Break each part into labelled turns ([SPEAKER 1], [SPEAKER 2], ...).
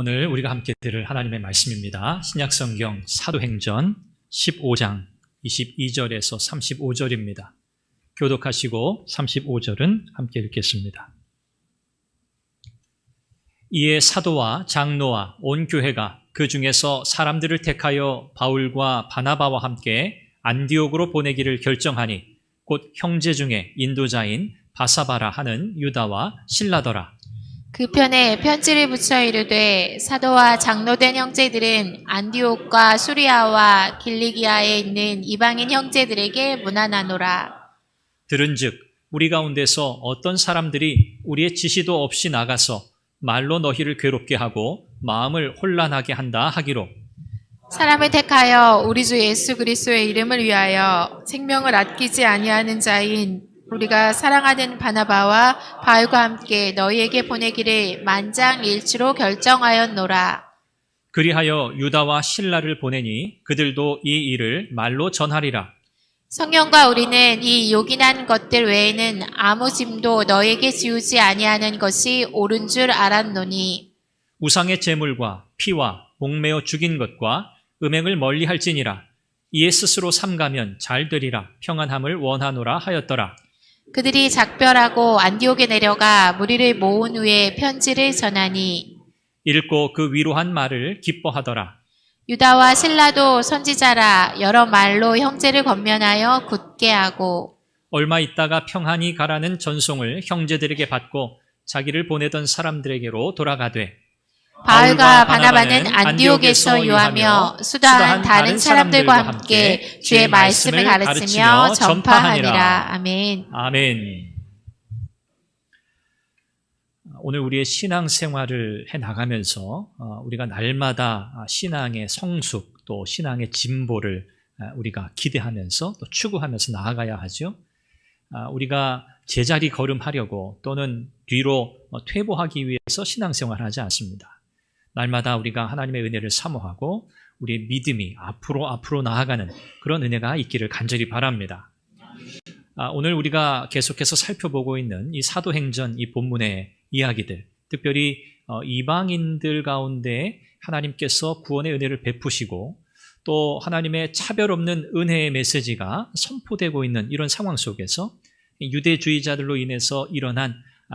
[SPEAKER 1] 오늘 우리가 함께 들을 하나님의 말씀입니다. 신약성경 사도행전 15장 22절에서 35절입니다. 교독하시고 35절은 함께 읽겠습니다. 이에 사도와 장로와 온 교회가 그 중에서 사람들을 택하여 바울과 바나바와 함께 안디옥으로 보내기를 결정하니 곧 형제 중에 인도자인 바사바라 하는 유다와 실라더라.
[SPEAKER 2] 그 편에 편지를 붙여 이르되 사도와 장로된 형제들은 안디옥과 수리아와 길리기아에 있는 이방인 형제들에게 문안하노라.
[SPEAKER 1] 들은즉 우리 가운데서 어떤 사람들이 우리의 지시도 없이 나가서 말로 너희를 괴롭게 하고 마음을 혼란하게 한다 하기로
[SPEAKER 2] 사람을 택하여 우리 주 예수 그리스도의 이름을 위하여 생명을 아끼지 아니하는 자인 우리가 사랑하는 바나바와 바울과 함께 너희에게 보내기를 만장일치로 결정하였노라.
[SPEAKER 1] 그리하여 유다와 실라를 보내니 그들도 이 일을 말로 전하리라.
[SPEAKER 2] 성령과 우리는 이 요긴한 것들 외에는 아무 짐도 너에게 지우지 아니하는 것이 옳은 줄 알았노니
[SPEAKER 1] 우상의 제물과 피와 목매어 죽인 것과 음행을 멀리할지니라. 이에 스스로 삼가면 잘 되리라 평안함을 원하노라 하였더라.
[SPEAKER 2] 그들이 작별하고 안디옥에 내려가 무리를 모은 후에 편지를 전하니
[SPEAKER 1] 읽고 그 위로한 말을 기뻐하더라.
[SPEAKER 2] 유다와 실라도 선지자라 여러 말로 형제를 권면하여 굳게 하고
[SPEAKER 1] 얼마 있다가 평안히 가라는 전송을 형제들에게 받고 자기를 보내던 사람들에게로 돌아가되
[SPEAKER 2] 바울과 바나바는 안디옥에서 유하며 수다한 다른 사람들과 함께 주의 말씀을 가르치며 전파하니라. 아멘.
[SPEAKER 1] 아멘. 오늘 우리의 신앙생활을 해나가면서 우리가 날마다 신앙의 성숙 또 신앙의 진보를 우리가 기대하면서 또 추구하면서 나아가야 하죠. 우리가 제자리 걸음하려고 또는 뒤로 퇴보하기 위해서 신앙생활을 하지 않습니다. 날마다 우리가 하나님의 은혜를 사모하고 우리의 믿음이 앞으로 나아가는 그런 은혜가 있기를 간절히 바랍니다. 오늘 우리가 계속해서 살펴보고 있는 이 사도행전 이 본문의 이야기들, 특별히 이방인들 가운데 하나님께서 구원의 은혜를 베푸시고 또 하나님의 차별 없는 은혜의 메시지가 선포되고 있는 이런 상황 속에서 유대주의자들로 인해서 일어난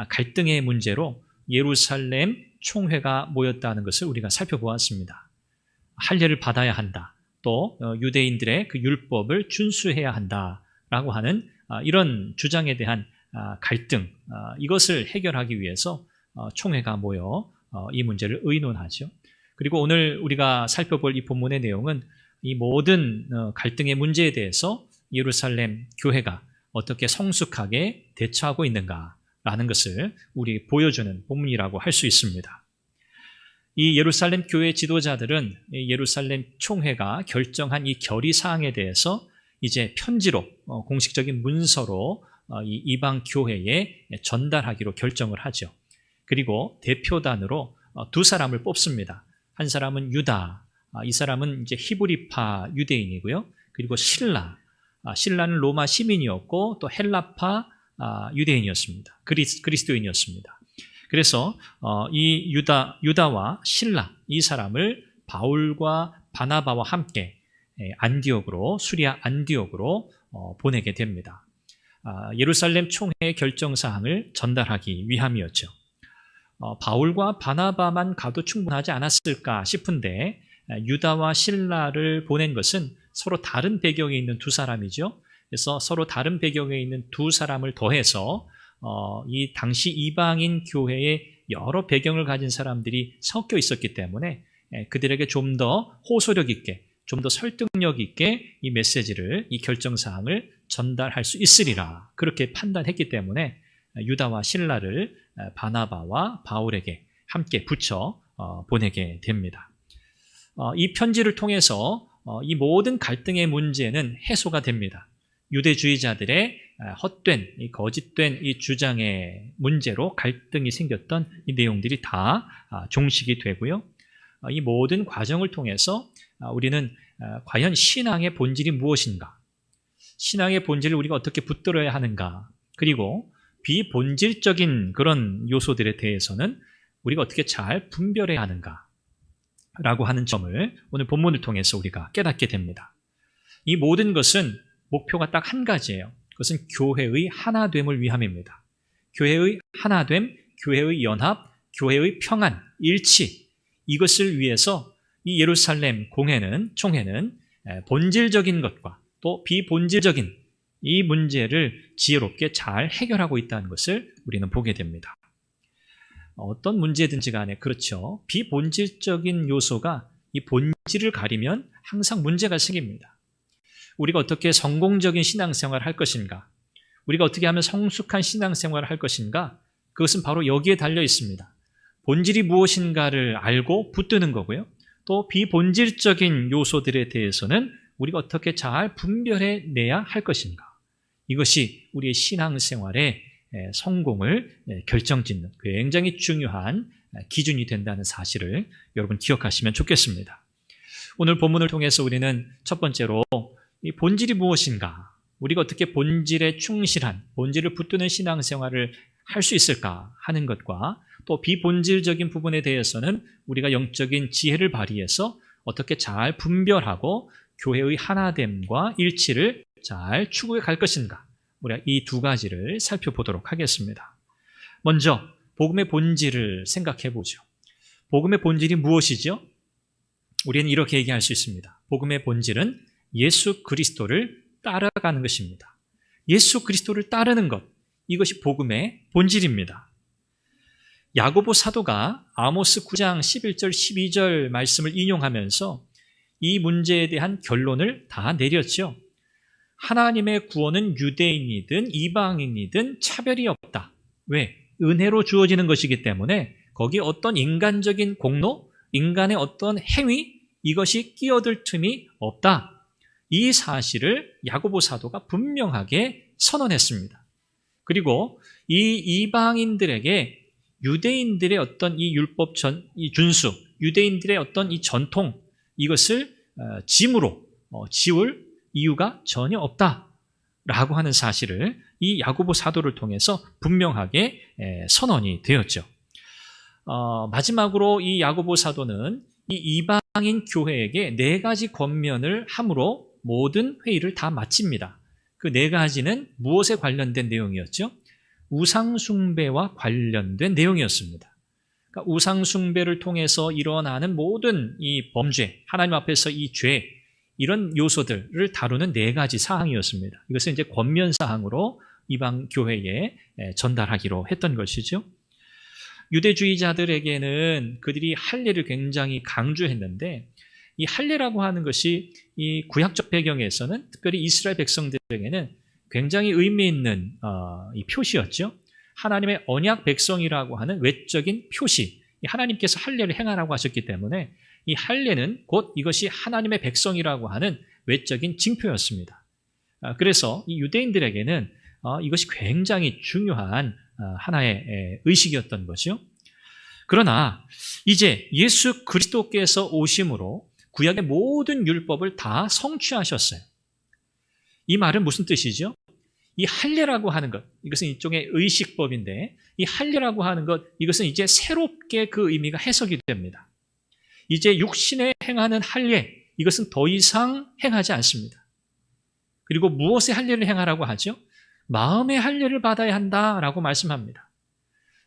[SPEAKER 1] 갈등의 문제로 예루살렘 총회가 모였다는 것을 우리가 살펴보았습니다. 할례를 받아야 한다. 또 유대인들의 그 율법을 준수해야 한다라고 하는 이런 주장에 대한 갈등, 이것을 해결하기 위해서 총회가 모여 이 문제를 의논하죠. 그리고 오늘 우리가 살펴볼 이 본문의 내용은 이 모든 갈등의 문제에 대해서 예루살렘 교회가 어떻게 성숙하게 대처하고 있는가라는 것을 우리 보여주는 본문이라고 할 수 있습니다. 이 예루살렘 교회 지도자들은 예루살렘 총회가 결정한 이 결의사항에 대해서 이제 편지로 공식적인 문서로 이 이방 교회에 전달하기로 결정을 하죠. 그리고 대표단으로 두 사람을 뽑습니다. 한 사람은 유다, 이 사람은 이제 히브리파 유대인이고요. 그리고 신라는 로마 시민이었고 또 헬라파 유대인이었습니다. 그리스도인이었습니다. 그래서 이 유다와 실라 이 사람을 바울과 바나바와 함께 안디옥으로 수리아 안디옥으로 보내게 됩니다. 예루살렘 총회의 결정사항을 전달하기 위함이었죠. 바울과 바나바만 가도 충분하지 않았을까 싶은데 유다와 실라를 보낸 것은 서로 다른 배경에 있는 두 사람이죠. 그래서 서로 다른 배경에 있는 두 사람을 더해서 이 당시 이방인 교회에 여러 배경을 가진 사람들이 섞여 있었기 때문에 그들에게 좀 더 호소력 있게 좀 더 설득력 있게 이 메시지를 이 결정사항을 전달할 수 있으리라 그렇게 판단했기 때문에 유다와 실라를 바나바와 바울에게 함께 붙여 보내게 됩니다. 이 편지를 통해서 이 모든 갈등의 문제는 해소가 됩니다. 유대주의자들의 헛된, 거짓된 이 주장의 문제로 갈등이 생겼던 이 내용들이 다 종식이 되고요. 이 모든 과정을 통해서 우리는 과연 신앙의 본질이 무엇인가? 신앙의 본질을 우리가 어떻게 붙들어야 하는가? 그리고 비본질적인 그런 요소들에 대해서는 우리가 어떻게 잘 분별해야 하는가? 라고 하는 점을 오늘 본문을 통해서 우리가 깨닫게 됩니다. 이 모든 것은 목표가 딱 한 가지예요. 그것은 교회의 하나됨을 위함입니다. 교회의 하나됨, 교회의 연합, 교회의 평안, 일치, 이것을 위해서 이 예루살렘 총회는 본질적인 것과 또 비본질적인 이 문제를 지혜롭게 잘 해결하고 있다는 것을 우리는 보게 됩니다. 어떤 문제든지 간에 그렇죠. 비본질적인 요소가 이 본질을 가리면 항상 문제가 생깁니다. 우리가 어떻게 성공적인 신앙생활을 할 것인가? 우리가 어떻게 하면 성숙한 신앙생활을 할 것인가? 그것은 바로 여기에 달려 있습니다. 본질이 무엇인가를 알고 붙드는 거고요. 또 비본질적인 요소들에 대해서는 우리가 어떻게 잘 분별해내야 할 것인가? 이것이 우리의 신앙생활의 성공을 결정짓는 굉장히 중요한 기준이 된다는 사실을 여러분 기억하시면 좋겠습니다. 오늘 본문을 통해서 우리는 첫 번째로 이 본질이 무엇인가? 우리가 어떻게 본질에 충실한, 본질을 붙드는 신앙생활을 할 수 있을까 하는 것과 또 비본질적인 부분에 대해서는 우리가 영적인 지혜를 발휘해서 어떻게 잘 분별하고 교회의 하나됨과 일치를 잘 추구해 갈 것인가? 우리가 이 두 가지를 살펴보도록 하겠습니다. 먼저 복음의 본질을 생각해 보죠. 복음의 본질이 무엇이죠? 우리는 이렇게 얘기할 수 있습니다. 복음의 본질은 예수 그리스도를 따라가는 것입니다. 예수 그리스도를 따르는 것, 이것이 복음의 본질입니다. 야고보 사도가 아모스 9장 11절 12절 말씀을 인용하면서 이 문제에 대한 결론을 다 내렸죠. 하나님의 구원은 유대인이든 이방인이든 차별이 없다. 왜? 은혜로 주어지는 것이기 때문에 거기에 어떤 인간적인 공로, 인간의 어떤 행위, 이것이 끼어들 틈이 없다. 이 사실을 야고보 사도가 분명하게 선언했습니다. 그리고 이 이방인들에게 유대인들의 어떤 이 율법 이 준수, 유대인들의 어떤 이 전통, 이것을 짐으로 지울 이유가 전혀 없다라고 하는 사실을 이 야고보 사도를 통해서 분명하게 선언이 되었죠. 마지막으로 이 야고보 사도는 이 이방인 교회에게 4가지 권면을 함으로 모든 회의를 다 마칩니다. 그 4가지는 무엇에 관련된 내용이었죠? 우상숭배와 관련된 내용이었습니다. 그러니까 우상숭배를 통해서 일어나는 모든 이 범죄, 하나님 앞에서 이 죄, 이런 요소들을 다루는 4가지 사항이었습니다. 이것은 이제 권면사항으로 이방 교회에 전달하기로 했던 것이죠. 유대주의자들에게는 그들이 할례를 굉장히 강조했는데 이 할례라고 하는 것이 이 구약적 배경에서는 특별히 이스라엘 백성들에게는 굉장히 의미 있는 이 표시였죠. 하나님의 언약 백성이라고 하는 외적인 표시, 하나님께서 할례를 행하라고 하셨기 때문에 이 할례는 곧 이것이 하나님의 백성이라고 하는 외적인 징표였습니다. 그래서 이 유대인들에게는 이것이 굉장히 중요한 하나의 의식이었던 거죠. 그러나 이제 예수 그리스도께서 오심으로 구약의 모든 율법을 다 성취하셨어요. 이 말은 무슨 뜻이죠? 이 할례라고 하는 것, 이것은 일종의 의식법인데 이 할례라고 하는 것, 이것은 이제 새롭게 그 의미가 해석이 됩니다. 이제 육신에 행하는 할례, 이것은 더 이상 행하지 않습니다. 그리고 무엇의 할례를 행하라고 하죠? 마음의 할례를 받아야 한다라고 말씀합니다.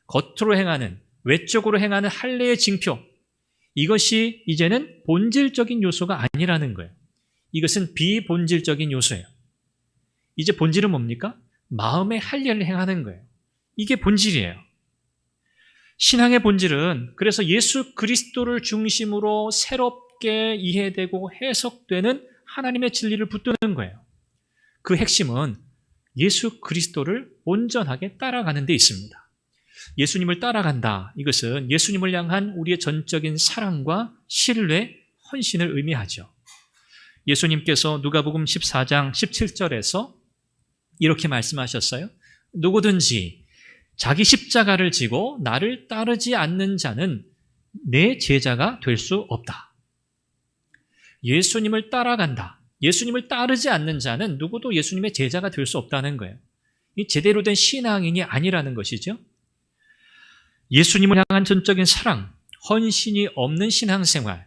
[SPEAKER 1] 겉으로 행하는, 외적으로 행하는 할례의 징표, 이것이 이제는 본질적인 요소가 아니라는 거예요. 이것은 비본질적인 요소예요. 이제 본질은 뭡니까? 마음의 할례를 행하는 거예요. 이게 본질이에요. 신앙의 본질은 그래서 예수 그리스도를 중심으로 새롭게 이해되고 해석되는 하나님의 진리를 붙드는 거예요. 그 핵심은 예수 그리스도를 온전하게 따라가는 데 있습니다. 예수님을 따라간다. 이것은 예수님을 향한 우리의 전적인 사랑과 신뢰, 헌신을 의미하죠. 예수님께서 누가복음 14장 17절에서 이렇게 말씀하셨어요. 누구든지 자기 십자가를 지고 나를 따르지 않는 자는 내 제자가 될 수 없다. 예수님을 따라간다. 예수님을 따르지 않는 자는 누구도 예수님의 제자가 될 수 없다는 거예요. 이 제대로 된 신앙인이 아니라는 것이죠. 예수님을 향한 전적인 사랑, 헌신이 없는 신앙생활,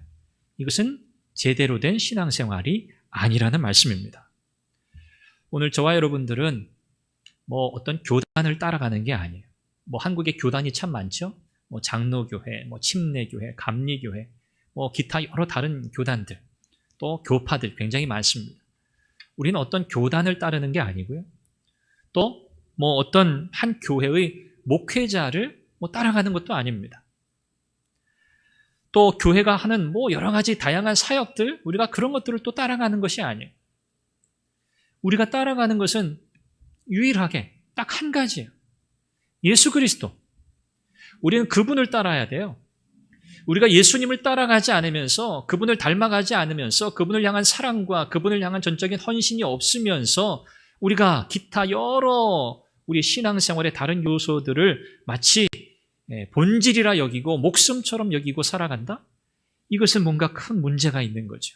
[SPEAKER 1] 이것은 제대로 된 신앙생활이 아니라는 말씀입니다. 오늘 저와 여러분들은 어떤 교단을 따라가는 게 아니에요. 한국에 교단이 참 많죠. 장로교회, 침례교회, 감리교회, 기타 여러 다른 교단들, 또 교파들 굉장히 많습니다. 우리는 어떤 교단을 따르는 게 아니고요. 또 어떤 한 교회의 목회자를 따라가는 것도 아닙니다. 또 교회가 하는 여러 가지 다양한 사역들, 우리가 그런 것들을 또 따라가는 것이 아니에요. 우리가 따라가는 것은 유일하게 딱 한 가지예요. 예수 그리스도. 우리는 그분을 따라야 돼요. 우리가 예수님을 따라가지 않으면서, 그분을 닮아가지 않으면서, 그분을 향한 사랑과 그분을 향한 전적인 헌신이 없으면서 우리가 기타 여러 우리 신앙생활의 다른 요소들을 마치 본질이라 여기고 목숨처럼 여기고 살아간다? 이것은 뭔가 큰 문제가 있는 거죠.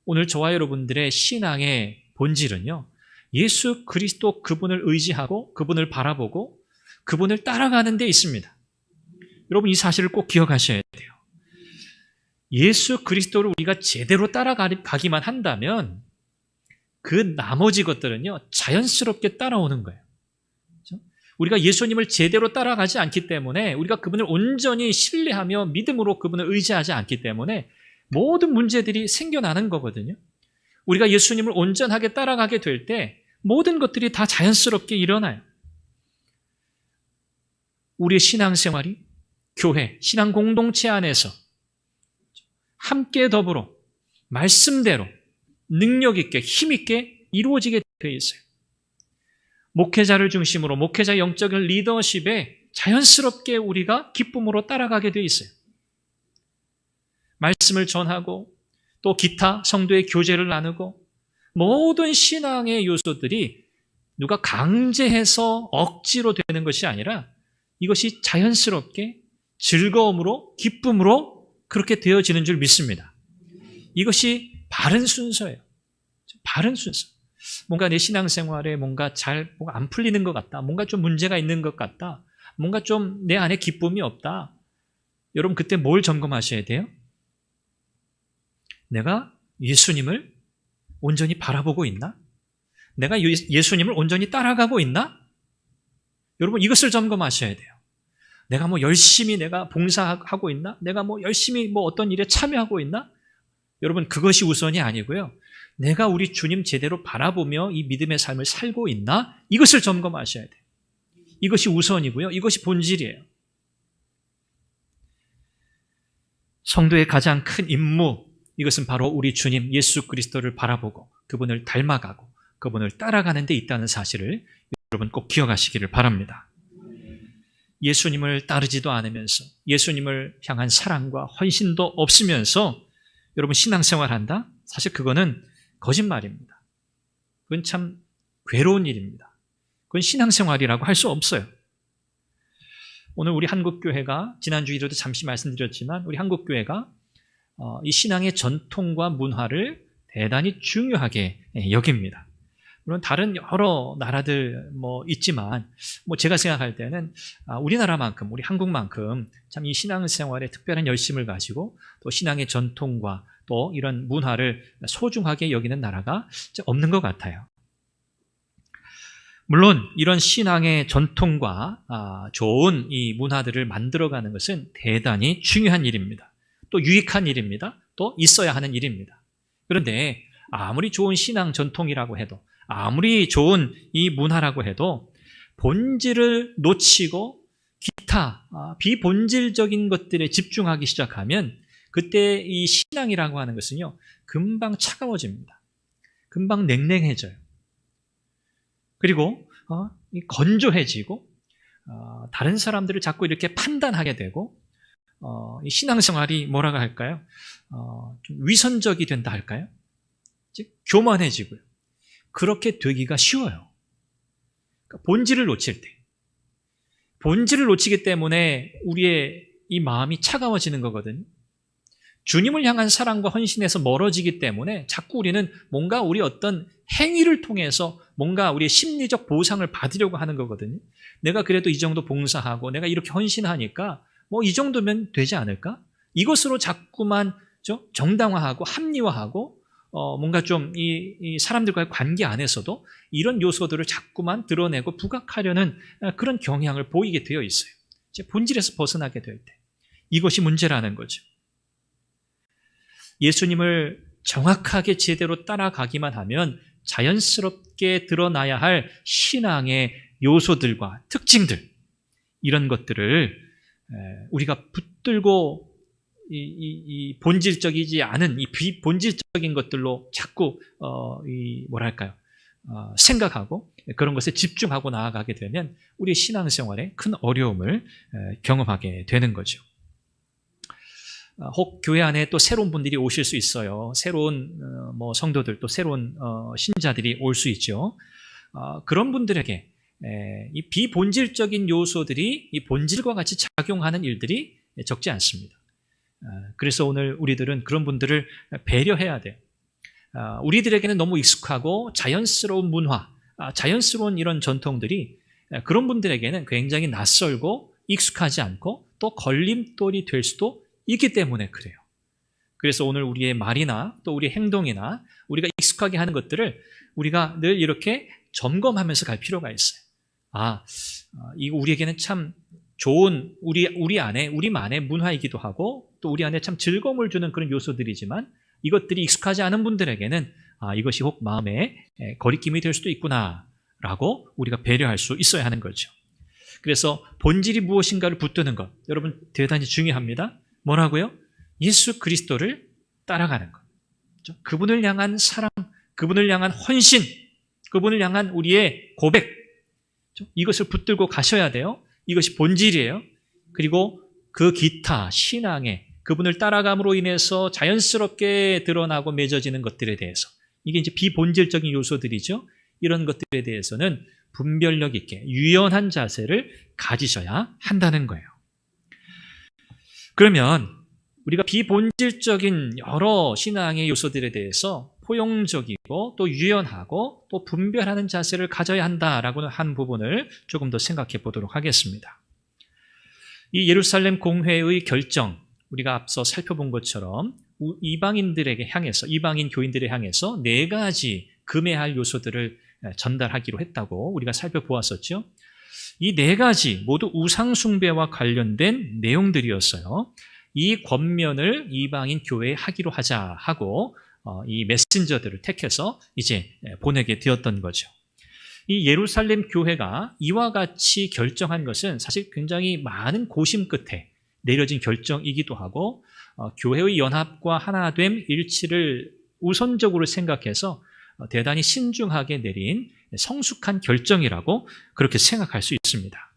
[SPEAKER 1] 오늘 저와 여러분들의 신앙의 본질은요, 예수 그리스도 그분을 의지하고 그분을 바라보고 그분을 따라가는 데 있습니다. 여러분 이 사실을 꼭 기억하셔야 돼요. 예수 그리스도를 우리가 제대로 따라가기만 한다면 그 나머지 것들은요, 자연스럽게 따라오는 거예요. 그렇죠? 우리가 예수님을 제대로 따라가지 않기 때문에, 우리가 그분을 온전히 신뢰하며 믿음으로 그분을 의지하지 않기 때문에 모든 문제들이 생겨나는 거거든요. 우리가 예수님을 온전하게 따라가게 될 때 모든 것들이 다 자연스럽게 일어나요. 우리의 신앙생활이 교회, 신앙 공동체 안에서 함께 더불어 말씀대로 능력 있게 힘 있게 이루어지게 되어 있어요. 목회자를 중심으로 목회자 영적인 리더십에 자연스럽게 우리가 기쁨으로 따라가게 되어 있어요. 말씀을 전하고 또 기타 성도의 교제를 나누고 모든 신앙의 요소들이 누가 강제해서 억지로 되는 것이 아니라 이것이 자연스럽게 즐거움으로 기쁨으로 그렇게 되어지는 줄 믿습니다. 이것이 바른 순서예요. 바른 순서. 뭔가 내 신앙생활에 뭔가 안 풀리는 것 같다. 뭔가 좀 문제가 있는 것 같다. 뭔가 좀 내 안에 기쁨이 없다. 여러분 그때 뭘 점검하셔야 돼요? 내가 예수님을 온전히 바라보고 있나? 내가 예수님을 온전히 따라가고 있나? 여러분 이것을 점검하셔야 돼요. 내가 열심히 내가 봉사하고 있나? 내가 열심히 어떤 일에 참여하고 있나? 여러분 그것이 우선이 아니고요. 내가 우리 주님 제대로 바라보며 이 믿음의 삶을 살고 있나? 이것을 점검하셔야 돼요. 이것이 우선이고요. 이것이 본질이에요. 성도의 가장 큰 임무, 이것은 바로 우리 주님 예수 그리스도를 바라보고 그분을 닮아가고 그분을 따라가는 데 있다는 사실을 여러분 꼭 기억하시기를 바랍니다. 예수님을 따르지도 않으면서 예수님을 향한 사랑과 헌신도 없으면서 여러분 신앙생활한다? 사실 그거는 거짓말입니다. 그건 참 괴로운 일입니다. 그건 신앙생활이라고 할 수 없어요. 오늘 우리 한국교회가 지난주에도 잠시 말씀드렸지만 우리 한국교회가 이 신앙의 전통과 문화를 대단히 중요하게 여깁니다. 물론 다른 여러 나라들 있지만 제가 생각할 때는 우리나라만큼 우리 한국만큼 참 이 신앙생활에 특별한 열심을 가지고 또 신앙의 전통과 또 이런 문화를 소중하게 여기는 나라가 없는 것 같아요. 물론 이런 신앙의 전통과 좋은 이 문화들을 만들어가는 것은 대단히 중요한 일입니다. 또 유익한 일입니다. 또 있어야 하는 일입니다. 그런데 아무리 좋은 신앙 전통이라고 해도 아무리 좋은 이 문화라고 해도 본질을 놓치고 기타 비본질적인 것들에 집중하기 시작하면 그때 이 신앙이라고 하는 것은요 금방 차가워집니다. 금방 냉랭해져요. 그리고 건조해지고 다른 사람들을 자꾸 이렇게 판단하게 되고 이 신앙생활이 뭐라고 할까요? 좀 위선적이 된다 할까요? 즉 교만해지고요. 그렇게 되기가 쉬워요. 그러니까 본질을 놓칠 때. 본질을 놓치기 때문에 우리의 이 마음이 차가워지는 거거든요. 주님을 향한 사랑과 헌신에서 멀어지기 때문에 자꾸 우리는 뭔가 우리 어떤 행위를 통해서 뭔가 우리의 심리적 보상을 받으려고 하는 거거든요. 내가 그래도 이 정도 봉사하고 내가 이렇게 헌신하니까 이 정도면 되지 않을까? 이것으로 자꾸만 그렇죠? 정당화하고 합리화하고 뭔가 좀 이 사람들과의 관계 안에서도 이런 요소들을 자꾸만 드러내고 부각하려는 그런 경향을 보이게 되어 있어요. 이제 본질에서 벗어나게 될 때. 이것이 문제라는 거죠. 예수님을 정확하게 제대로 따라가기만 하면 자연스럽게 드러나야 할 신앙의 요소들과 특징들, 이런 것들을 우리가 붙들고 이 본질적이지 않은 이 비본질적인 것들로 자꾸 생각하고 그런 것에 집중하고 나아가게 되면 우리 신앙생활에 큰 어려움을 경험하게 되는 거죠. 혹 교회 안에 또 새로운 분들이 오실 수 있어요. 새로운 성도들, 또 새로운 신자들이 올 수 있죠. 그런 분들에게 이 비본질적인 요소들이 이 본질과 같이 작용하는 일들이 적지 않습니다. 그래서 오늘 우리들은 그런 분들을 배려해야 돼요. 우리들에게는 너무 익숙하고 자연스러운 문화, 자연스러운 이런 전통들이 그런 분들에게는 굉장히 낯설고 익숙하지 않고 또 걸림돌이 될 수도 있기 때문에 그래요. 그래서 오늘 우리의 말이나 또 우리의 행동이나 우리가 익숙하게 하는 것들을 우리가 늘 이렇게 점검하면서 갈 필요가 있어요. 이거 우리에게는 참 좋은 우리만의 문화이기도 하고 또 우리 안에 참 즐거움을 주는 그런 요소들이지만 이것들이 익숙하지 않은 분들에게는 이것이 혹 마음에 거리낌이 될 수도 있구나라고 우리가 배려할 수 있어야 하는 거죠. 그래서 본질이 무엇인가를 붙드는 것, 여러분 대단히 중요합니다. 뭐라고요? 예수 그리스도를 따라가는 것. 그분을 향한 사랑, 그분을 향한 헌신, 그분을 향한 우리의 고백, 이것을 붙들고 가셔야 돼요. 이것이 본질이에요. 그리고 그 기타 신앙에 그분을 따라감으로 인해서 자연스럽게 드러나고 맺어지는 것들에 대해서, 이게 이제 비본질적인 요소들이죠. 이런 것들에 대해서는 분별력 있게 유연한 자세를 가지셔야 한다는 거예요. 그러면 우리가 비본질적인 여러 신앙의 요소들에 대해서 포용적이고 또 유연하고 또 분별하는 자세를 가져야 한다라고 한 부분을 조금 더 생각해 보도록 하겠습니다. 이 예루살렘 공회의 결정, 우리가 앞서 살펴본 것처럼 이방인들에게 향해서, 이방인 교인들에 향해서 4가지 금해할 요소들을 전달하기로 했다고 우리가 살펴보았었죠. 이 4가지 모두 우상숭배와 관련된 내용들이었어요. 이 권면을 이방인 교회에 하기로 하자 하고 이 메신저들을 택해서 이제 보내게 되었던 거죠. 이 예루살렘 교회가 이와 같이 결정한 것은 사실 굉장히 많은 고심 끝에 내려진 결정이기도 하고 교회의 연합과 하나됨, 일치를 우선적으로 생각해서 대단히 신중하게 내린 성숙한 결정이라고 그렇게 생각할 수 있습니다.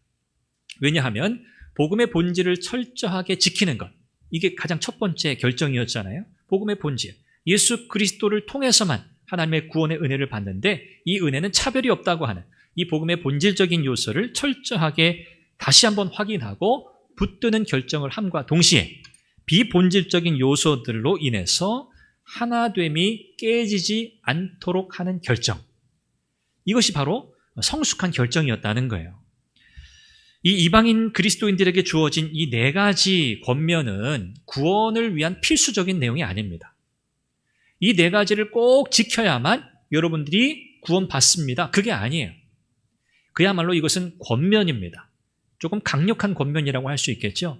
[SPEAKER 1] 왜냐하면 복음의 본질을 철저하게 지키는 것, 이게 가장 첫 번째 결정이었잖아요. 복음의 본질, 예수 그리스도를 통해서만 하나님의 구원의 은혜를 받는데 이 은혜는 차별이 없다고 하는 이 복음의 본질적인 요소를 철저하게 다시 한번 확인하고 붙드는 결정을 함과 동시에 비본질적인 요소들로 인해서 하나됨이 깨지지 않도록 하는 결정, 이것이 바로 성숙한 결정이었다는 거예요. 이 이방인 그리스도인들에게 주어진 이 4가지 권면은 구원을 위한 필수적인 내용이 아닙니다. 이 4가지를 꼭 지켜야만 여러분들이 구원받습니다. 그게 아니에요. 그야말로 이것은 권면입니다. 조금 강력한 권면이라고 할 수 있겠죠.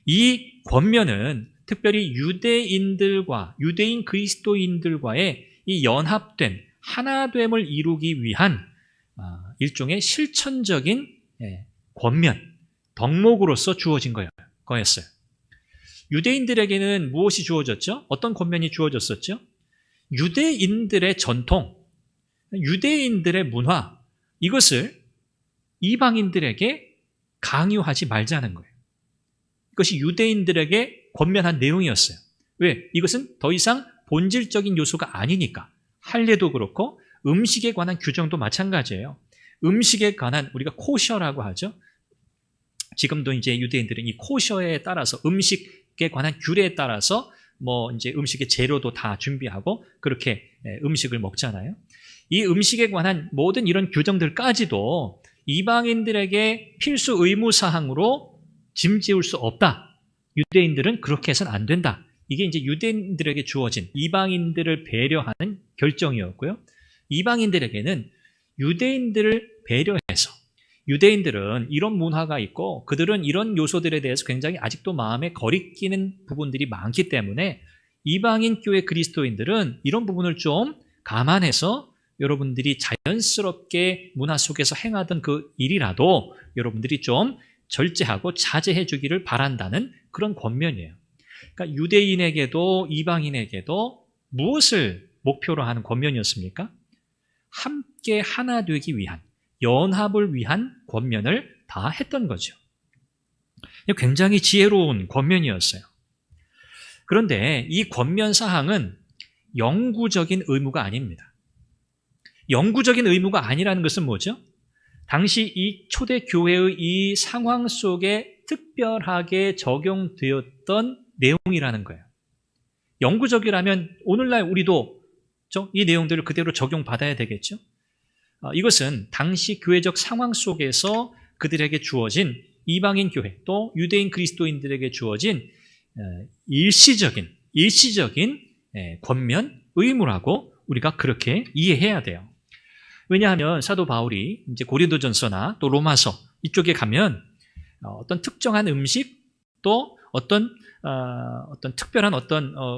[SPEAKER 1] 이 권면은 특별히 유대인 그리스도인들과의 이 연합된 하나됨을 이루기 위한 일종의 실천적인 권면, 덕목으로서 주어진 거였어요. 유대인들에게는 무엇이 주어졌죠? 어떤 권면이 주어졌었죠? 유대인들의 전통, 유대인들의 문화, 이것을 이방인들에게 강요하지 말자는 거예요. 이것이 유대인들에게 권면한 내용이었어요. 왜? 이것은 더 이상 본질적인 요소가 아니니까. 할례도 그렇고 음식에 관한 규정도 마찬가지예요. 음식에 관한 우리가 코셔라고 하죠. 지금도 이제 유대인들은 이 코셔에 따라서 음식에 관한 규례에 따라서 이제 음식의 재료도 다 준비하고 그렇게 음식을 먹잖아요. 이 음식에 관한 모든 이런 규정들까지도 이방인들에게 필수 의무 사항으로 짐지을 수 없다. 유대인들은 그렇게 해서는 안 된다. 이게 이제 유대인들에게 주어진 이방인들을 배려하는 결정이었고요. 이방인들에게는 유대인들을 배려해서, 유대인들은 이런 문화가 있고 그들은 이런 요소들에 대해서 굉장히 아직도 마음에 거리끼는 부분들이 많기 때문에 이방인 교회 그리스도인들은 이런 부분을 좀 감안해서 여러분들이 자연스럽게 문화 속에서 행하던 그 일이라도 여러분들이 좀 절제하고 자제해 주기를 바란다는 그런 권면이에요. 그러니까 유대인에게도 이방인에게도 무엇을 목표로 하는 권면이었습니까? 함께 하나 되기 위한, 연합을 위한 권면을 다 했던 거죠. 굉장히 지혜로운 권면이었어요. 그런데 이 권면 사항은 영구적인 의무가 아닙니다. 영구적인 의무가 아니라는 것은 뭐죠? 당시 이 초대교회의 이 상황 속에 특별하게 적용되었던 내용이라는 거예요. 영구적이라면 오늘날 우리도 이 내용들을 그대로 적용받아야 되겠죠? 이것은 당시 교회적 상황 속에서 그들에게 주어진 이방인 교회 또 유대인 그리스도인들에게 주어진 일시적인 권면, 의무라고 우리가 그렇게 이해해야 돼요. 왜냐하면 사도 바울이 이제 고린도전서나 또 로마서 이쪽에 가면 어떤 특정한 음식 또 어떤 특별한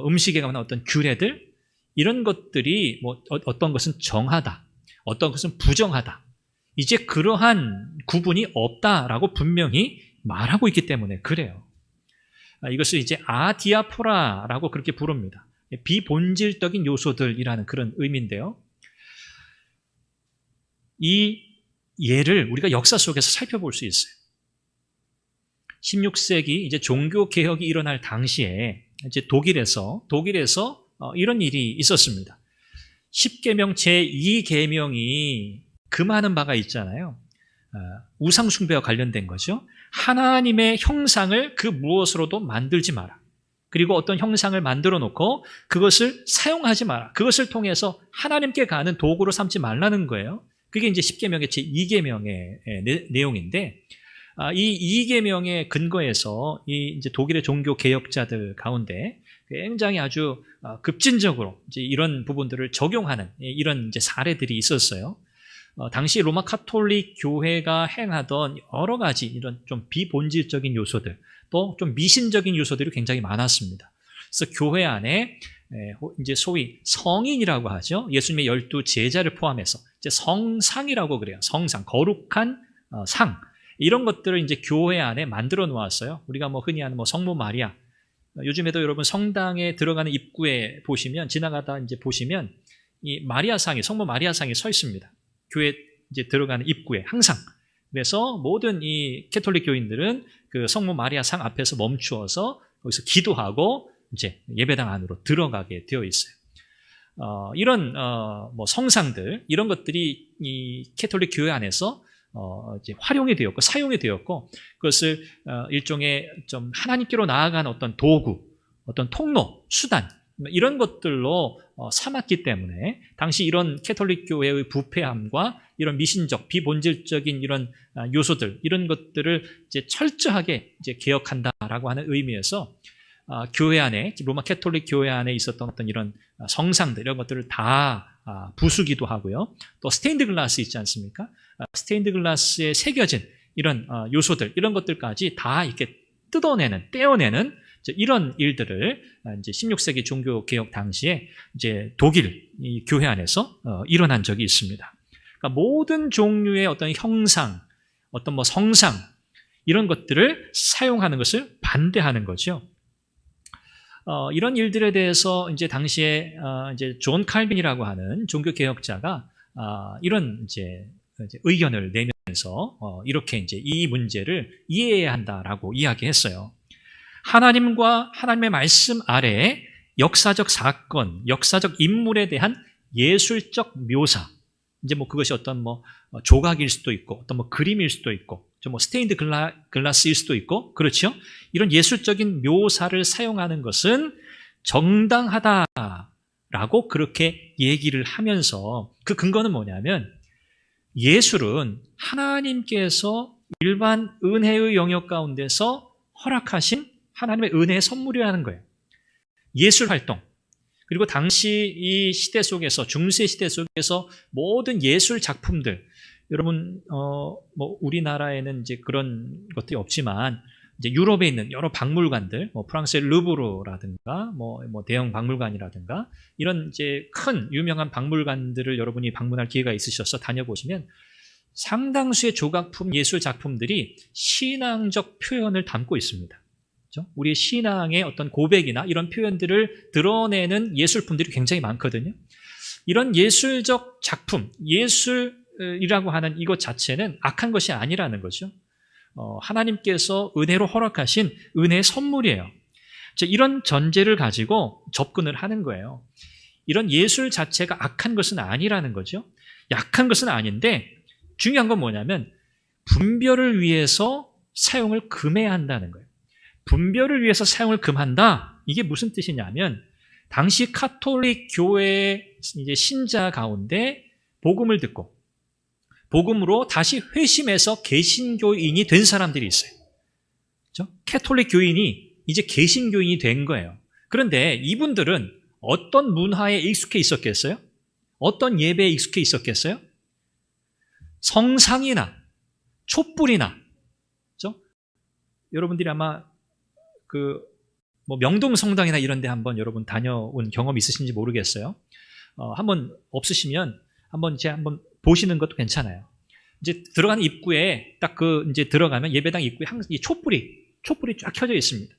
[SPEAKER 1] 음식에 관한 어떤 규례들 이런 것들이 어떤 것은 정하다, 어떤 것은 부정하다. 이제 그러한 구분이 없다라고 분명히 말하고 있기 때문에 그래요. 이것을 이제 아디아포라라고 그렇게 부릅니다. 비본질적인 요소들이라는 그런 의미인데요. 이 예를 우리가 역사 속에서 살펴볼 수 있어요. 16세기 이제 종교 개혁이 일어날 당시에 이제 독일에서 이런 일이 있었습니다. 10계명 제2계명이 금하는 바가 있잖아요. 우상 숭배와 관련된 거죠. 하나님의 형상을 그 무엇으로도 만들지 마라. 그리고 어떤 형상을 만들어 놓고 그것을 사용하지 마라. 그것을 통해서 하나님께 가는 도구로 삼지 말라는 거예요. 그게 이제 10계명의 제2계명의 내용인데, 이 2계명의 근거에서 이 이제 독일의 종교 개혁자들 가운데 굉장히 아주 급진적으로 이제 이런 부분들을 적용하는 이런 이제 사례들이 있었어요. 당시 로마 카톨릭 교회가 행하던 여러 가지 이런 좀 비본질적인 요소들, 또 좀 미신적인 요소들이 굉장히 많았습니다. 그래서 교회 안에 이제 소위 성인이라고 하죠. 예수님의 12 제자를 포함해서 이제 성상이라고 그래요. 성상, 거룩한 상. 이런 것들을 이제 교회 안에 만들어 놓았어요. 우리가 흔히 아는 성모 마리아. 요즘에도 여러분 성당에 들어가는 입구에 보시면, 지나가다 이제 보시면 이 마리아상이, 성모 마리아상이 서 있습니다. 교회 이제 들어가는 입구에 항상. 그래서 모든 이 캐톨릭 교인들은 그 성모 마리아상 앞에서 멈추어서 거기서 기도하고 이제 예배당 안으로 들어가게 되어 있어요. 이런 성상들, 이런 것들이 이 캐톨릭 교회 안에서 이제 활용이 되었고 사용이 되었고, 그것을 일종의 좀 하나님께로 나아가는 어떤 도구, 어떤 통로, 수단, 이런 것들로 삼았기 때문에 당시 이런 캐톨릭 교회의 부패함과 이런 미신적, 비본질적인 이런 요소들, 이런 것들을 이제 철저하게 이제 개혁한다라고 하는 의미에서 교회 안에, 로마 캐톨릭 교회 안에 있었던 어떤 이런 성상들, 이런 것들을 다 부수기도 하고요. 또 스테인드 글라스 있지 않습니까? 스테인드 글라스에 새겨진 이런 요소들, 이런 것들까지 다 이렇게 뜯어내는, 떼어내는 이런 일들을 이제 16세기 종교 개혁 당시에 이제 독일 이 교회 안에서 일어난 적이 있습니다. 그러니까 모든 종류의 어떤 형상, 어떤 성상, 이런 것들을 사용하는 것을 반대하는 거죠. 이런 일들에 대해서 이제 당시에 이제 존 칼빈이라고 하는 종교 개혁자가 이런 이제 의견을 내면서 이렇게 이제 이 문제를 이해해야 한다라고 이야기했어요. 하나님과 하나님의 말씀 아래에 역사적 사건, 역사적 인물에 대한 예술적 묘사, 이제 그것이 어떤 조각일 수도 있고, 어떤 그림일 수도 있고, 좀 스테인드 글라스일 수도 있고, 그렇죠? 이런 예술적인 묘사를 사용하는 것은 정당하다라고 그렇게 얘기를 하면서, 그 근거는 뭐냐면 예술은 하나님께서 일반 은혜의 영역 가운데서 허락하신 하나님의 은혜의 선물이라는 거예요. 예술 활동, 그리고 당시 이 시대 속에서, 중세 시대 속에서 모든 예술 작품들, 여러분 뭐 우리나라에는 이제 그런 것들이 없지만 이제 유럽에 있는 여러 박물관들, 뭐 프랑스의 루브르라든가 뭐 대형 박물관이라든가 이런 이제 큰 유명한 박물관들을 여러분이 방문할 기회가 있으셔서 다녀보시면 상당수의 조각품 예술 작품들이 신앙적 표현을 담고 있습니다. 그렇죠? 우리의 신앙의 어떤 고백이나 이런 표현들을 드러내는 예술품들이 굉장히 많거든요. 이런 예술적 작품, 예술이라고 하는 이것 자체는 악한 것이 아니라는 거죠. 하나님께서 은혜로 허락하신 은혜의 선물이에요. 이런 전제를 가지고 접근을 하는 거예요. 이런 예술 자체가 악한 것은 아니라는 거죠. 약한 것은 아닌데 중요한 건 뭐냐면 분별을 위해서 사용을 금해야 한다는 거예요. 분별을 위해서 사용을 금한다. 이게 무슨 뜻이냐면 당시 카톨릭 교회의 이제 신자 가운데 복음을 듣고 복음으로 다시 회심해서 개신교인이 된 사람들이 있어요. 그렇죠? 카톨릭 교인이 이제 개신교인이 된 거예요. 그런데 이분들은 어떤 문화에 익숙해 있었겠어요? 어떤 예배에 익숙해 있었겠어요? 성상이나 촛불이나, 그렇죠? 여러분들이 아마 뭐 명동 성당이나 이런 데 한번 여러분 다녀온 경험 있으신지 모르겠어요. 한번 없으시면 한번 보시는 것도 괜찮아요. 이제 들어가는 입구에 딱 이제 들어가면 예배당 입구에 항상 이 촛불이 쫙 켜져 있습니다.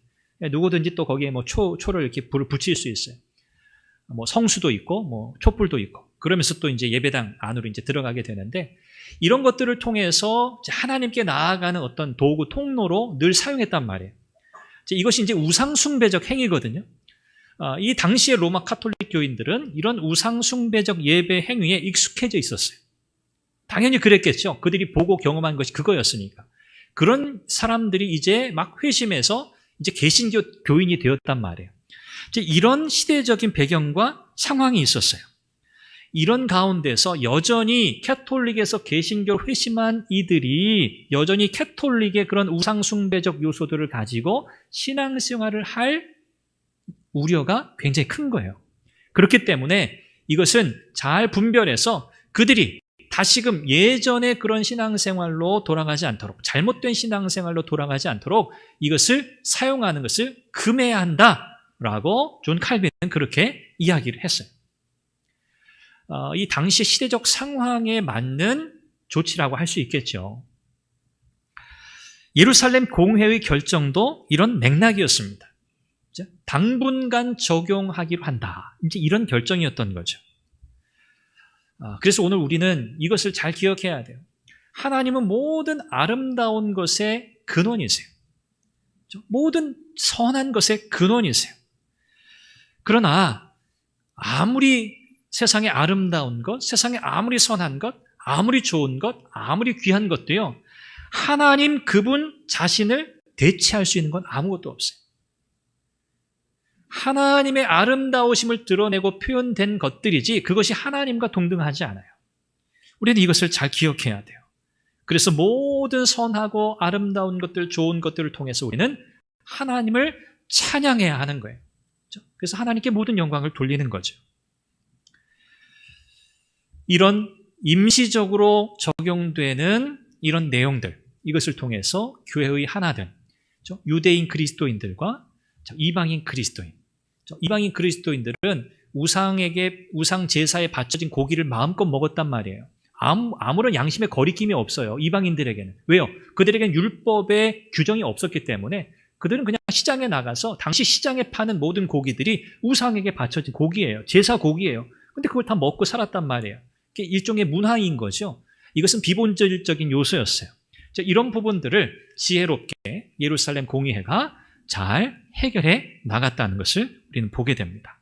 [SPEAKER 1] 누구든지 또 거기에 뭐 초를 이렇게 불을 붙일 수 있어요. 뭐 성수도 있고 뭐 촛불도 있고 그러면서 또 이제 예배당 안으로 이제 들어가게 되는데 이런 것들을 통해서 하나님께 나아가는 어떤 도구 통로로 늘 사용했단 말이에요. 이것이 이제 우상숭배적 행위거든요. 이 당시의 로마 카톨릭 교인들은 이런 우상숭배적 예배 행위에 익숙해져 있었어요. 당연히 그랬겠죠. 그들이 보고 경험한 것이 그거였으니까. 그런 사람들이 이제 막 회심해서 이제 개신교 교인이 되었단 말이에요. 이제 이런 시대적인 배경과 상황이 있었어요. 이런 가운데서 여전히 캐톨릭에서 개신교 회심한 이들이 여전히 캐톨릭의 그런 우상숭배적 요소들을 가지고 신앙생활을 할 우려가 굉장히 큰 거예요. 그렇기 때문에 이것은 잘 분별해서 그들이 다시금 예전의 그런 신앙생활로 돌아가지 않도록, 잘못된 신앙생활로 돌아가지 않도록 이것을 사용하는 것을 금해야 한다라고 존 칼빈은 그렇게 이야기를 했어요. 이 당시 시대적 상황에 맞는 조치라고 할 수 있겠죠. 예루살렘 공회의 결정도 이런 맥락이었습니다. 당분간 적용하기로 한다. 이제 이런 결정이었던 거죠. 그래서 오늘 우리는 이것을 잘 기억해야 돼요. 하나님은 모든 아름다운 것의 근원이세요. 모든 선한 것의 근원이세요. 그러나 아무리 세상에 아름다운 것, 세상에 아무리 선한 것, 아무리 좋은 것, 아무리 귀한 것도요, 하나님 그분 자신을 대체할 수 있는 건 아무것도 없어요. 하나님의 아름다우심을 드러내고 표현된 것들이지 그것이 하나님과 동등하지 않아요. 우리는 이것을 잘 기억해야 돼요. 그래서 모든 선하고 아름다운 것들, 좋은 것들을 통해서 우리는 하나님을 찬양해야 하는 거예요. 그래서 하나님께 모든 영광을 돌리는 거죠. 이런 임시적으로 적용되는 이런 내용들, 이것을 통해서 교회의 하나된 유대인 그리스도인들과 이방인 그리스도인, 이방인 그리스도인들은 우상 제사에 바쳐진 고기를 마음껏 먹었단 말이에요. 아무런 양심의 거리낌이 없어요. 이방인들에게는. 왜요? 그들에게는 율법의 규정이 없었기 때문에 그들은 그냥 시장에 나가서 당시 시장에 파는 모든 고기들이 우상에게 바쳐진 고기예요. 제사 고기예요. 근데 그걸 다 먹고 살았단 말이에요. 일종의 문화인 거죠. 이것은 비본질적인 요소였어요. 이런 부분들을 지혜롭게 예루살렘 공의회가 잘 해결해 나갔다는 것을 우리는 보게 됩니다.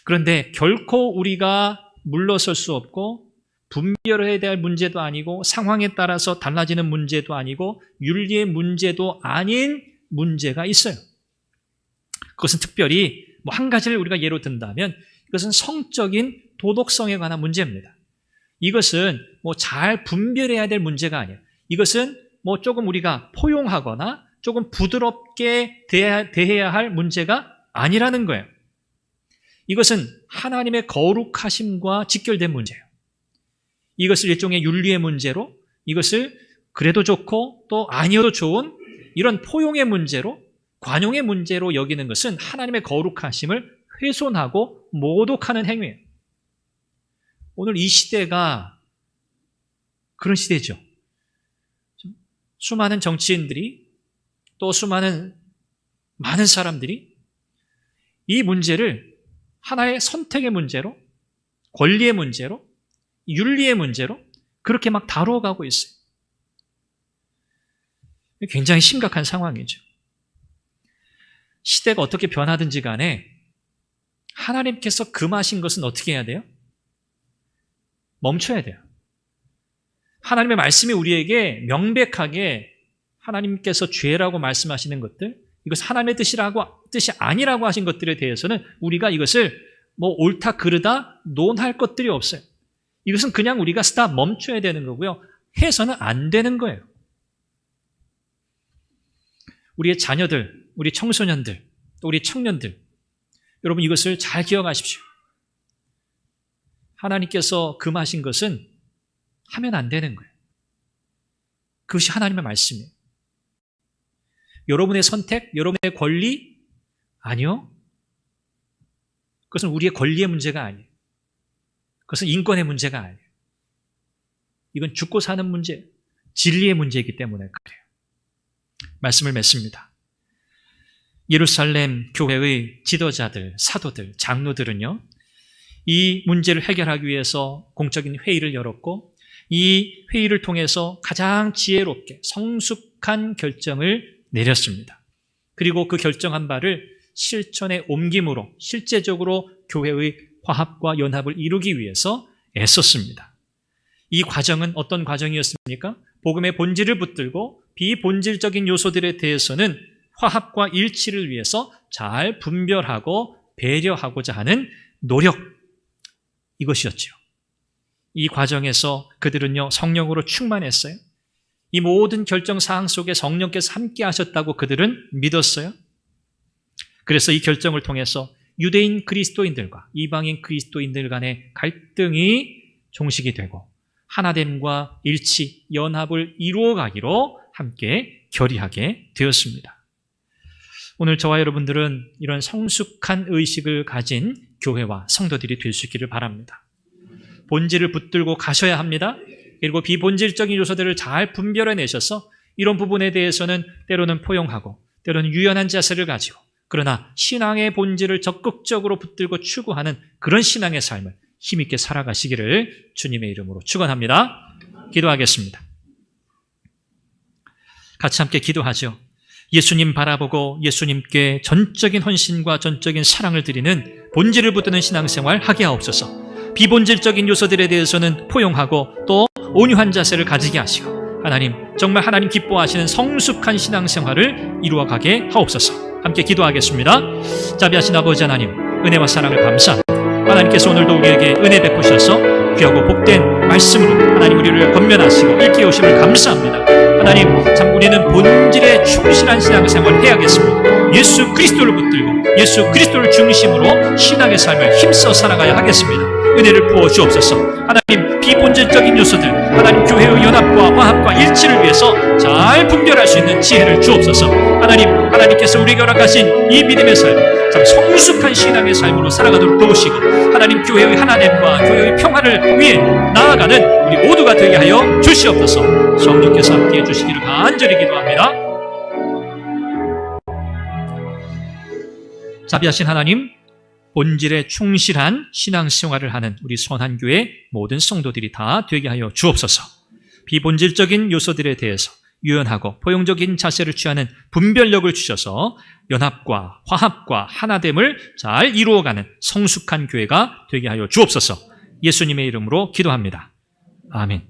[SPEAKER 1] 그런데 결코 우리가 물러설 수 없고 분별해야 될 문제도 아니고 상황에 따라서 달라지는 문제도 아니고 윤리의 문제도 아닌 문제가 있어요. 그것은 특별히 한 가지를 우리가 예로 든다면 이것은 성적인 도덕성에 관한 문제입니다. 이것은 잘 분별해야 될 문제가 아니에요. 이것은 조금 우리가 포용하거나 조금 부드럽게 대해야 할 문제가 아니라는 거예요. 이것은 하나님의 거룩하심과 직결된 문제예요. 이것을 일종의 윤리의 문제로, 이것을 그래도 좋고 또 아니어도 좋은 이런 포용의 문제로, 관용의 문제로 여기는 것은 하나님의 거룩하심을 훼손하고 모독하는 행위예요. 오늘 이 시대가 그런 시대죠. 수많은 정치인들이 또 많은 사람들이 이 문제를 하나의 선택의 문제로, 권리의 문제로, 윤리의 문제로 그렇게 막 다루어가고 있어요. 굉장히 심각한 상황이죠. 시대가 어떻게 변하든지 간에 하나님께서 금하신 것은 어떻게 해야 돼요? 멈춰야 돼요. 하나님의 말씀이 우리에게 명백하게 하나님께서 죄라고 말씀하시는 것들, 이것 하나님의 뜻이 아니라고 하신 것들에 대해서는 우리가 이것을 옳다 그르다 논할 것들이 없어요. 이것은 그냥 우리가 스탑 멈춰야 되는 거고요. 해서는 안 되는 거예요. 우리의 자녀들, 우리 청소년들, 또 우리 청년들, 여러분 이것을 잘 기억하십시오. 하나님께서 금하신 것은 하면 안 되는 거예요. 그것이 하나님의 말씀이에요. 여러분의 선택, 여러분의 권리? 아니요. 그것은 우리의 권리의 문제가 아니에요. 그것은 인권의 문제가 아니에요. 이건 죽고 사는 문제, 진리의 문제이기 때문에 그래요. 말씀을 맺습니다. 예루살렘 교회의 지도자들, 사도들, 장로들은요, 이 문제를 해결하기 위해서 공적인 회의를 열었고, 이 회의를 통해서 가장 지혜롭게 성숙한 결정을 내렸습니다. 그리고 그 결정한 바를 실천에 옮김으로 실제적으로 교회의 화합과 연합을 이루기 위해서 애썼습니다. 이 과정은 어떤 과정이었습니까? 복음의 본질을 붙들고 비본질적인 요소들에 대해서는 화합과 일치를 위해서 잘 분별하고 배려하고자 하는 노력, 이것이었죠. 이 과정에서 그들은요, 성령으로 충만했어요. 이 모든 결정 사항 속에 성령께서 함께 하셨다고 그들은 믿었어요. 그래서 이 결정을 통해서 유대인 그리스도인들과 이방인 그리스도인들 간의 갈등이 종식이 되고 하나됨과 일치, 연합을 이루어가기로 함께 결의하게 되었습니다. 오늘 저와 여러분들은 이런 성숙한 의식을 가진 교회와 성도들이 될 수 있기를 바랍니다. 본질을 붙들고 가셔야 합니다. 그리고 비본질적인 요소들을 잘 분별해내셔서 이런 부분에 대해서는 때로는 포용하고 때로는 유연한 자세를 가지고, 그러나 신앙의 본질을 적극적으로 붙들고 추구하는 그런 신앙의 삶을 힘있게 살아가시기를 주님의 이름으로 축원합니다. 기도하겠습니다. 같이 함께 기도하죠. 예수님 바라보고 예수님께 전적인 헌신과 전적인 사랑을 드리는 본질을 붙드는 신앙생활 하게 하옵소서. 비본질적인 요소들에 대해서는 포용하고 또 온유한 자세를 가지게 하시고, 하나님 정말 하나님 기뻐하시는 성숙한 신앙생활을 이루어가게 하옵소서. 함께 기도하겠습니다. 자비하신 아버지 하나님, 은혜와 사랑을 감사합니다. 하나님께서 오늘도 우리에게 은혜 베푸셔서 귀하고 복된 말씀으로 하나님 우리를 권면하시고 일깨우심을 감사합니다. 하나님, 참 우리는 본질에 충실한 신앙생활을 해야겠습니다. 예수 그리스도를 붙들고 예수 그리스도를 중심으로 신앙의 삶을 힘써 살아가야 하겠습니다. 은혜를 부어 주옵소서. 하나님, 비본질적인 요소들, 하나님 교회의 연합과 화합과 일치를 위해서 잘 분별할 수 있는 지혜를 주옵소서. 하나님께서 우리에게 허락하신 이 믿음의 삶, 참 성숙한 신앙의 삶으로 살아가도록 도우시고, 하나님 교회의 하나됨과 교회의 평화를 위해 나아가는 우리 모두가 되게 하여 주시옵소서. 성령께서 함께해 주시기를 간절히 기도합니다. 자비하신 하나님, 본질에 충실한 신앙생활을 하는 우리 선한교회 모든 성도들이 다 되게 하여 주옵소서. 비본질적인 요소들에 대해서 유연하고 포용적인 자세를 취하는 분별력을 주셔서 연합과 화합과 하나됨을 잘 이루어가는 성숙한 교회가 되게 하여 주옵소서. 예수님의 이름으로 기도합니다. 아멘.